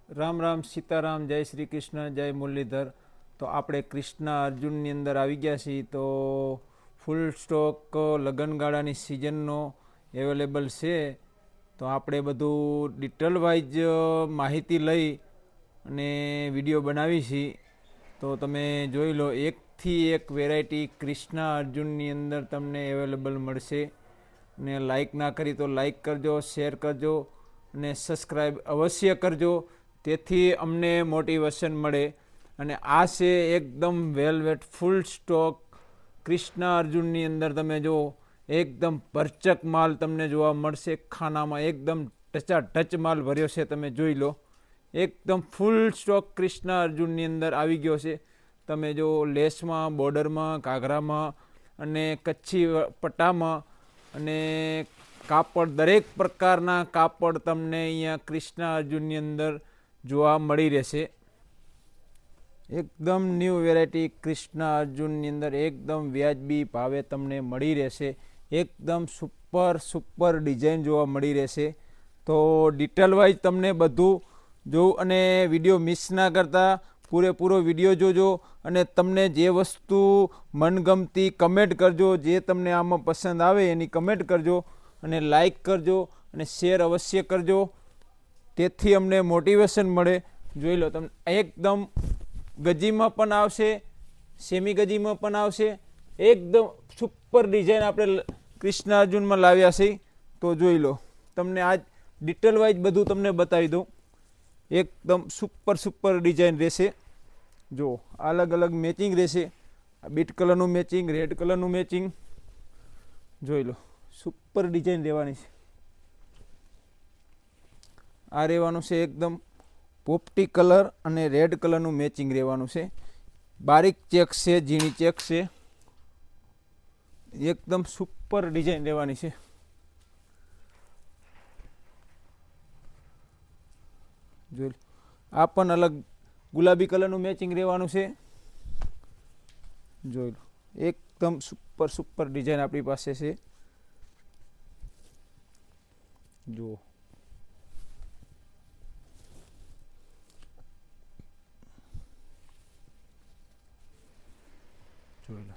રામ રામ સીતારામ, જય શ્રી કૃષ્ણ, જય મુરલીધર. તો આપણે કૃષ્ણ અર્જુનની અંદર આવી ગયા છીએ. તો ફૂલ સ્ટોક લગનગાળાની સિઝનનો અવેલેબલ છે. તો આપણે બધું ડિટેલ વાઇઝ માહિતી લઈ અને વિડીયો બનાવી છીએ. તો તમે જોઈ લો, એકથી એક વેરાયટી કૃષ્ણ અર્જુનની અંદર તમને અવેલેબલ મળશે. ને લાઈક ના કરી તો લાઈક કરજો, શેર કરજો અને સબસ્ક્રાઈબ અવશ્ય કરજો, તેથી અમને મોટિવેશન મળે. અને આ છે એકદમ વેલવેટ ફૂલ સ્ટોક કૃષ્ણ અર્જુનની અંદર. તમે જુઓ, એકદમ ભરચક માલ તમને જોવા મળશે. ખાનામાં એકદમ ટચાટચ માલ ભર્યો છે, તમે જોઈ લો. એકદમ ફૂલ સ્ટોક કૃષ્ણ અર્જુનની અંદર આવી ગયો છે. તમે જો લેસમાં, બોર્ડરમાં, ઘાઘરામાં અને કચ્છી પટ્ટામાં અને કાપડ, દરેક પ્રકારના કાપડ તમને અહીંયા કૃષ્ણ અર્જુનની અંદર જોવા મળી રહેશે. એકદમ ન્યૂ વેરાયટી કૃષ્ણ અર્જુનની અંદર એકદમ વ્યાજબી ભાવે તમને મળી રહેશે. એકદમ સુપર ડિઝાઇન જોવા મળી રહેશે. તો ડિટેલ વાઇઝ તમને બધું જોવું, અને વિડીયો મિસ ના કરતા પૂરેપૂરો વિડીયો જોજો. અને તમને જે વસ્તુ મનગમતી કમેન્ટ કરજો, જે તમને આમાં પસંદ આવે એની કમેન્ટ કરજો અને લાઈક કરજો અને શેર અવશ્ય કરજો, તેથી અમને મોટિવેશન મળે. જોઈ લો, તમને એકદમ ગજીમાં પણ આવશે, સેમી ગજીમાં પણ આવશે. એકદમ સુપર ડિઝાઇન આપણે કૃષ્ણ અર્જુનમાં લાવ્યા છે. તો જોઈ લો, તમને આજ ડિટેલ વાઇઝ બધું તમને બતાવી દઉં. એકદમ સુપર ડિઝાઇન રહેશે. જો અલગ અલગ મેચિંગ રહેશે. બીટ કલરનું મેચિંગ, રેડ કલરનું મેચિંગ. જોઈ લો, સુપર ડિઝાઇન રહેવાની છે. આ રહેવાનું છે એકદમ પોપટી કલર અને રેડ કલરનું મેચિંગ રહેવાનું છે. બારીક ચેક છે, ઝીણી ચેક છે. એકદમ સુપર ડિઝાઇન રહેવાની છે. જોઈ લો, આ પણ અલગ ગુલાબી કલરનું મેચિંગ રહેવાનું છે. જોઈ લો, એકદમ સુપર ડિઝાઇન આપણી પાસે છે. જુઓ, જોઈ લો.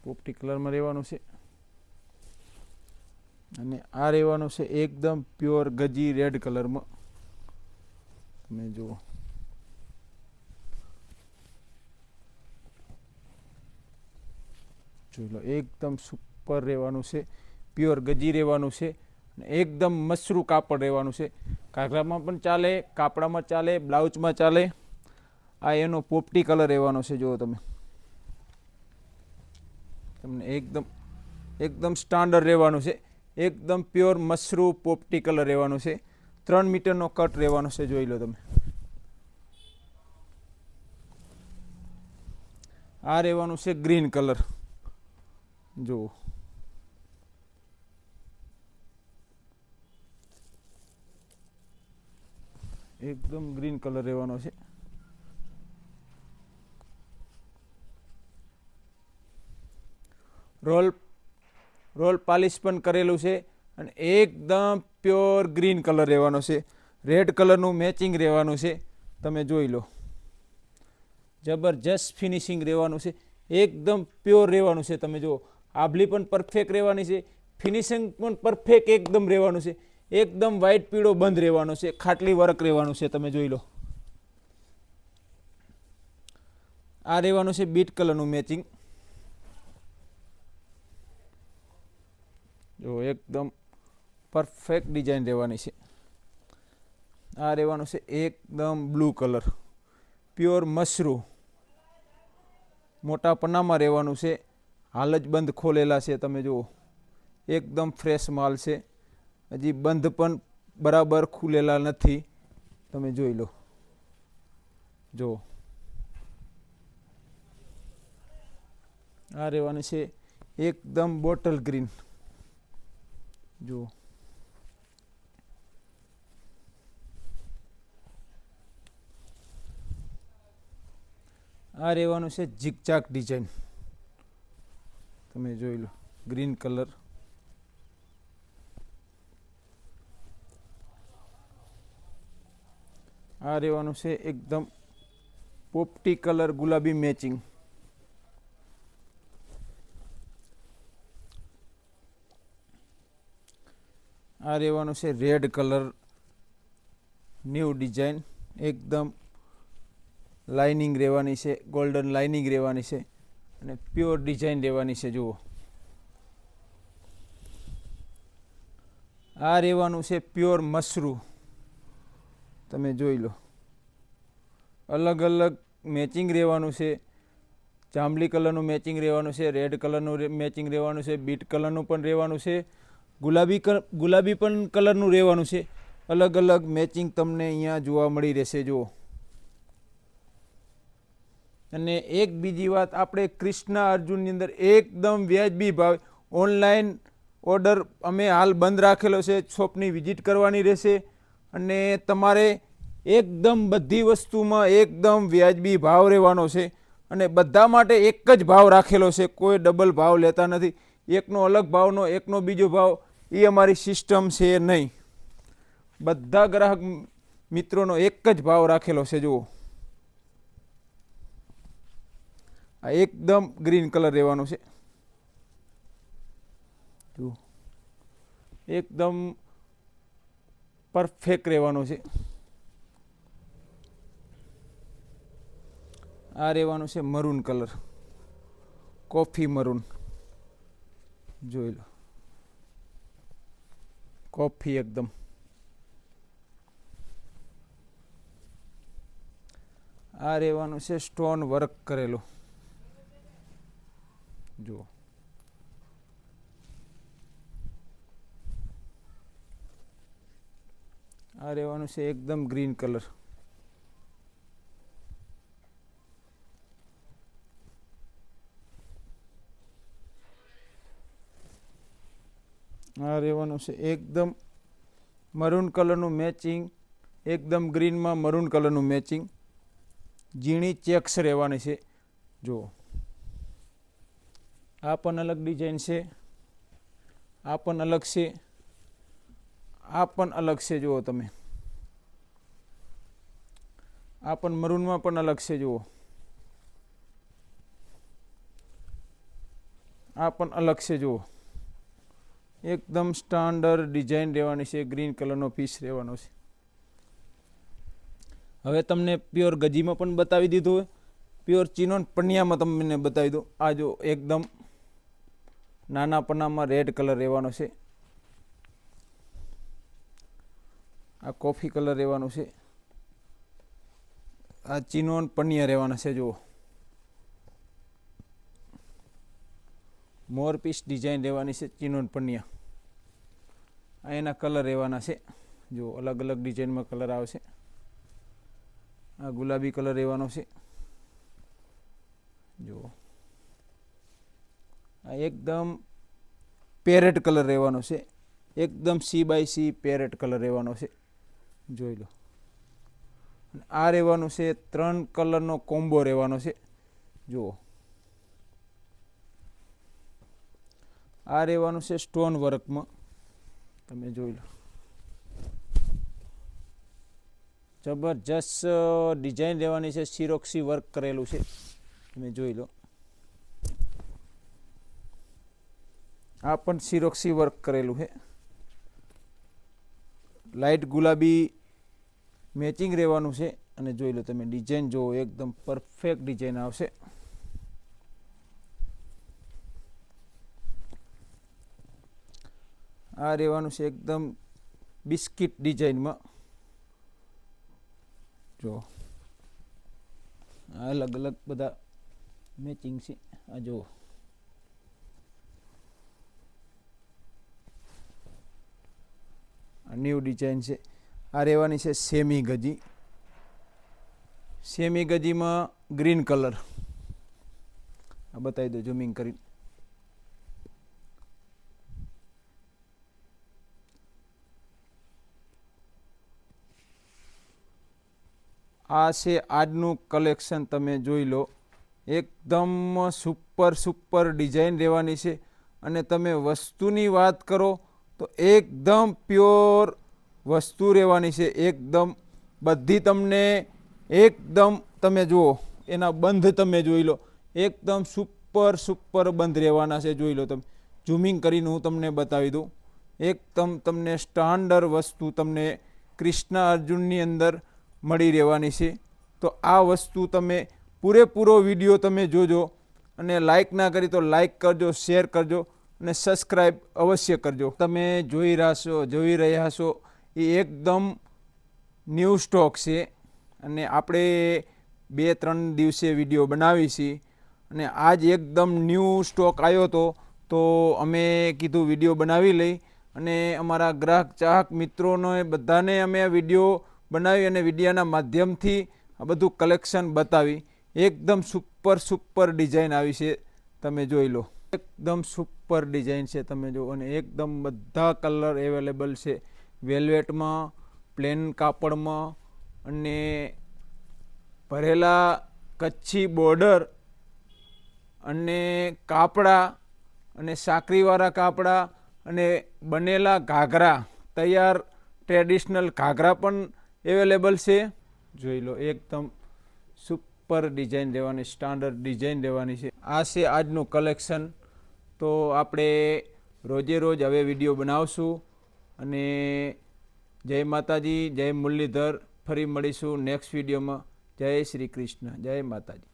પોપટી કલરમાં રહેવાનું છે. અને આ રહેવાનું છે એકદમ પ્યોર ગજી રેડ કલરમાં. તમે જુઓ, જોઈ લો, એકદમ સુપર રહેવાનું છે. પ્યોર ગજી રહેવાનું છે. એકદમ મસરું કાપડ રહેવાનું છે. ઘાઘરામાં પણ ચાલે, કાપડામાં ચાલે, બ્લાઉઝમાં ચાલે. આ એનો પોપટી કલર રહેવાનો છે. જુઓ તમે, તમને એકદમ સ્ટાન્ડર્ડ રહેવાનું છે. એકદમ પ્યોર મસરૂ પોપટી કલર રહેવાનું છે. 3 મીટરનો કટ રહેવાનો છે. જોઈ લો તમે. આ રહેવાનું છે ગ્રીન કલર. જુઓ, એકદમ ગ્રીન કલર રહેવાનો છે. રોલ પાલિશ પણ કરેલું છે. અને એકદમ પ્યોર ગ્રીન કલર રહેવાનો છે. રેડ કલરનું મેચિંગ રહેવાનું છે. તમે જોઈ લો, જબરજસ્ત ફિનિશિંગ રહેવાનું છે. એકદમ પ્યોર રહેવાનું છે. તમે જુઓ, આભલી પણ પરફેક્ટ રહેવાની છે. ફિનિશિંગ પણ પરફેક્ટ એકદમ રહેવાનું છે. એકદમ વ્હાઈટ પીળો બંધ રહેવાનો છે. ખાટલી વર્ક રહેવાનું છે. તમે જોઈ લો. આ રહેવાનું છે બીટ કલરનું મેચિંગ. જો એકદમ પરફેક્ટ ડિઝાઇન રહેવાની છે. આ રહેવાનું છે એકદમ બ્લુ કલર, પ્યોર મશરૂ, મોટા પન્નામાં રહેવાનું છે. હાલ જ બંધ ખોલેલા છે. તમે જુઓ, એકદમ ફ્રેશ માલ છે. હજી બંધ પણ બરાબર ખુલેલા નથી. તમે જોઈ લો. જુઓ, આ રહેવાનું છે એકદમ બોટલ ગ્રીન. જુઓ, આ રહેવાનું છે ઝિગઝાગ ડિઝાઇન. તમે જોઈ લો. Green colour. આ રહેવાનું છે એકદમ પોપટી કલર ગુલાબી મેચિંગ. આ રહેવાનું છે રેડ કલર ન્યૂ ડિઝાઇન, એકદમ લાઇનિંગ રહેવાની છે, ગોલ્ડન લાઇનિંગ રહેવાની છે અને પ્યોર ડિઝાઇન રહેવાની છે. જુઓ આ રહેવાનું છે પ્યોર મશરૂ. તમે જોઈ લો, અલગ અલગ મેચિંગ રહેવાનું છે. જાંબલી કલરનું મેચિંગ રહેવાનું છે, રેડ કલરનું મેચિંગ રહેવાનું છે, બીટ કલરનું પણ રહેવાનું છે, ગુલાબી પણ કલરનું રહેવાનું છે. અલગ અલગ મેચિંગ તમને અહીંયા જોવા મળી રહેશે. જુઓ, અને એક બીજી વાત, આપણે કૃષ્ણા અર્જુનની અંદર એકદમ વ્યાજબી ભાવ ઓનલાઈન ઓર્ડર અમે હાલ બંધ રાખેલો છે. શોપની વિઝિટ કરવાની રહેશે અને તમારે એકદમ બધી વસ્તુમાં એકદમ વ્યાજબી ભાવ રહેવાનો છે અને બધા માટે એક જ ભાવ રાખેલો છે. કોઈ ડબલ ભાવ લેતા નથી. એકનો અલગ ભાવનો એકનો બીજો ભાવ એ અમારી સિસ્ટમ છે નહીં. બધા ગ્રાહક મિત્રોનો એક જ ભાવ રાખેલો છે. જુઓ, આ એકદમ ગ્રીન કલર રહેવાનો છે. જુઓ, એકદમ પરફેક્ટ રહેવાનો છે. આ રહેવાનું છે મરૂન કલર, કોફી મરૂન. જોઈ લો, કોફી એકદમ. આ રહેવાનું છે સ્ટોન વર્ક કરેલું. જુઓ, આ રહેવાનું છે એકદમ ગ્રીન કલર. આ રહેવાનું છે એકદમ મરૂન કલરનું મેચિંગ, એકદમ ગ્રીનમાં મરૂન કલરનું મેચિંગ. ઝીણી ચેક્સ રહેવાની છે. જુઓ, આ પણ અલગ ડિઝાઇન છે, આ પણ અલગ છે, આ પણ અલગ છે. જુઓ તમે, આ પણ મરૂનમાં પણ અલગ છે. જુઓ, આ પણ અલગ છે. જુઓ, એકદમ સ્ટાન્ડર્ડ ડિઝાઇન રહેવાની છે. ગ્રીન કલરનો પીસ રહેવાનો છે. હવે તમને પ્યોર ગજીમાં પણ બતાવી દીધું હોય, પ્યોર ચિનોન પન્નિયામાં તમને બતાવી દઉં. આ જો એકદમ નાના પન્નામાં રેડ કલર રહેવાનો છે. આ કોફી કલર રહેવાનું છે. આ ચિનોન પન્નિયા રહેવાના છે. જુઓ, મોર પીસ ડિઝાઇન રહેવાની છે. ચિનોન પન્નિયા આ એના કલર રહેવાના છે. જો અલગ અલગ ડિઝાઇનમાં કલર આવશે. આ ગુલાબી કલર રહેવાનો છે. જુઓ, આ એકદમ પેરેટ કલર રહેવાનો છે. એકદમ C/C પેરેટ કલર રહેવાનો છે. જોઈ લો, આ રહેવાનું છે 3 કલરનો કોમ્બો રહેવાનો છે. જુઓ, આ રહેવાનું છે સ્ટોન વર્કમાં. તમે જોઈ લો, જબરજસ્ત ડિઝાઇન રહેવાની છે. સિરોક્સી વર્ક કરેલું છે. તમે જોઈ લો, આ પણ સિરોક્સી વર્ક કરેલું છે. લાઇટ ગુલાબી મેચિંગ રહેવાનું છે. અને જોઈ લો તમે, ડિઝાઇન જુઓ, એકદમ પરફેક્ટ ડિઝાઇન આવશે. આ રહેવાનું છે એકદમ બિસ્કિટ ડિઝાઇનમાં. જો આ અલગ અલગ બધા મેચિંગ છે. આ જુઓ, આ ન્યૂ ડિઝાઇન છે. આ રહેવાની છે સેમી ગજી. સેમી ગજીમાં ગ્રીન કલર. આ બતાવી દો ઝૂમિંગ કરી. આ છે આજનું કલેક્શન. તમે જોઈ લો, એકદમ સુપર ડિઝાઇન રહેવાની છે. અને તમે વસ્તુની વાત કરો તો એકદમ પ્યોર વસ્તુ રહેવાની છે. એકદમ બધી તમને એકદમ તમે જુઓ એના બંધ તમે જોઈ લો, એકદમ સુપર બંધ રહેવાના છે. જોઈ લો તમે, ઝૂમિંગ કરીને હું તમને બતાવી દઉં. એકદમ તમને સ્ટાન્ડર્ડ વસ્તુ તમને કૃષ્ણ અર્જુનની અંદર મળી રહેવાની છે. તો આ વસ્તુ તમે પૂરેપૂરો વિડીયો તમે જોજો અને લાઈક ના કરી તો લાઈક કરજો, શેર કરજો અને સબસ્ક્રાઈબ અવશ્ય કરજો. તમે જોઈ રહ્યા છો એ એકદમ ન્યૂ સ્ટોક છે અને આપણે 2-3 દિવસે વિડીયો બનાવી છીએ અને આજ એકદમ ન્યૂ સ્ટોક આવ્યો હતો તો અમે કીધું વિડીયો બનાવી લઈ અને અમારા ગ્રાહક ચાહક મિત્રોને બધાને અમે વિડીયો બનાવી અને વિડીયોના માધ્યમથી આ બધું કલેક્શન બતાવી. એકદમ સુપર ડિઝાઇન આવી છે, તમે જોઈ લો. એકદમ સુપર ડિઝાઇન છે, તમે જુઓ. અને એકદમ બધા કલર અવેલેબલ છે, વેલ્વેટમાં, પ્લેન કાપડમાં અને ભરેલા કચ્છી બોર્ડર અને કાપડા અને સાંકરીવાળા કાપડા અને બનેલા ઘાઘરા, તૈયાર ટ્રેડિશનલ ઘાઘરા પણ અવેલેબલ છે. જોઈ લો, એકદમ સુપર ડિઝાઇન રહેવાની, સ્ટાન્ડર્ડ ડિઝાઇન રહેવાની છે. આ છે આજનું કલેક્શન. તો આપણે રોજે હવે વિડીયો બનાવશું અને જય માતાજી, જય મુરલીધર. ફરી મળીશું નેક્સ્ટ વિડીયોમાં. જય શ્રી કૃષ્ણ, જય માતાજી.